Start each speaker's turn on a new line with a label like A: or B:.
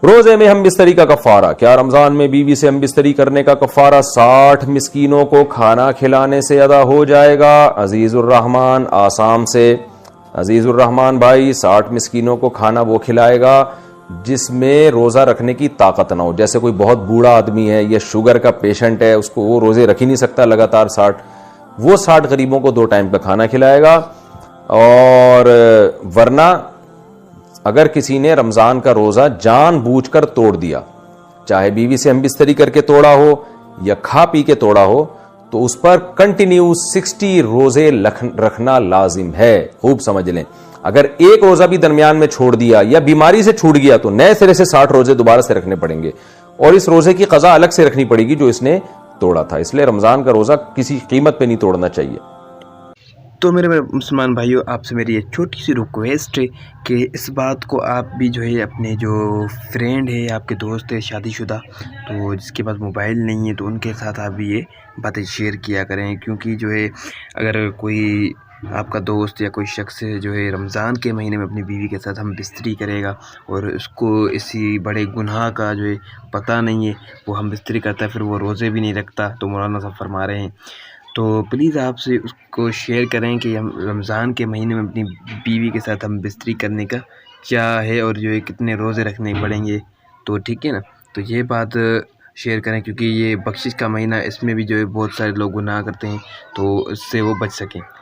A: روزے میں ہم بستری کا کفارہ، کیا رمضان میں بیوی سے ہم بستری کرنے کا کفارہ 60 مسکینوں کو کھانا کھلانے سے ادا ہو جائے گا؟ عزیز الرحمان آسام سے، عزیز الرحمان بھائی 60 مسکینوں کو کھانا وہ کھلائے گا جس میں روزہ رکھنے کی طاقت نہ ہو، جیسے کوئی بہت بوڑھا آدمی ہے یا شوگر کا پیشنٹ ہے، اس کو وہ روزے رکھ ہی نہیں سکتا لگاتار 60، وہ 60 غریبوں کو 2 ٹائم کا کھانا کھلائے گا۔ اور ورنہ اگر کسی نے رمضان کا روزہ جان بوجھ کر توڑ دیا، چاہے بیوی سے ہم بستری کر کے توڑا ہو یا کھا پی کے توڑا ہو، تو اس پر کنٹینیو 60 روزے رکھنا لازم ہے۔ خوب سمجھ لیں، اگر ایک روزہ بھی درمیان میں چھوڑ دیا یا بیماری سے چھوٹ گیا تو نئے سرے سے 60 روزے دوبارہ سے رکھنے پڑیں گے، اور اس روزے کی قضا الگ سے رکھنی پڑے گی جو اس نے توڑا تھا۔ اس لیے رمضان کا روزہ کسی قیمت پہ نہیں توڑنا چاہیے۔
B: تو میرے مسلمان بھائیوں، آپ سے میری ایک چھوٹی سی ریکویسٹ ہے کہ اس بات کو آپ بھی جو ہے اپنے جو فرینڈ ہے، آپ کے دوست ہے شادی شدہ، تو جس کے پاس موبائل نہیں ہے، تو ان کے ساتھ آپ بھی یہ باتیں شیئر کیا کریں، کیونکہ جو ہے اگر کوئی آپ کا دوست یا کوئی شخص جو ہے رمضان کے مہینے میں اپنی بیوی کے ساتھ ہم بستری کرے گا اور اس کو اسی بڑے گناہ کا جو ہے پتہ نہیں ہے، وہ ہم بستری کرتا ہے، پھر وہ روزے بھی نہیں رکھتا، تو مولانا صاحب فرما رہے ہیں تو پلیز آپ سے اس کو شیئر کریں کہ ہم رمضان کے مہینے میں اپنی بیوی کے ساتھ ہم بستری کرنے کا کیا ہے اور جو ہے کتنے روزے رکھنے پڑیں گے، تو ٹھیک ہے نا۔ تو یہ بات شیئر کریں، کیونکہ یہ بخشش کا مہینہ، اس میں بھی جو ہے بہت سارے لوگ گناہ کرتے ہیں، تو اس سے وہ بچ سکیں۔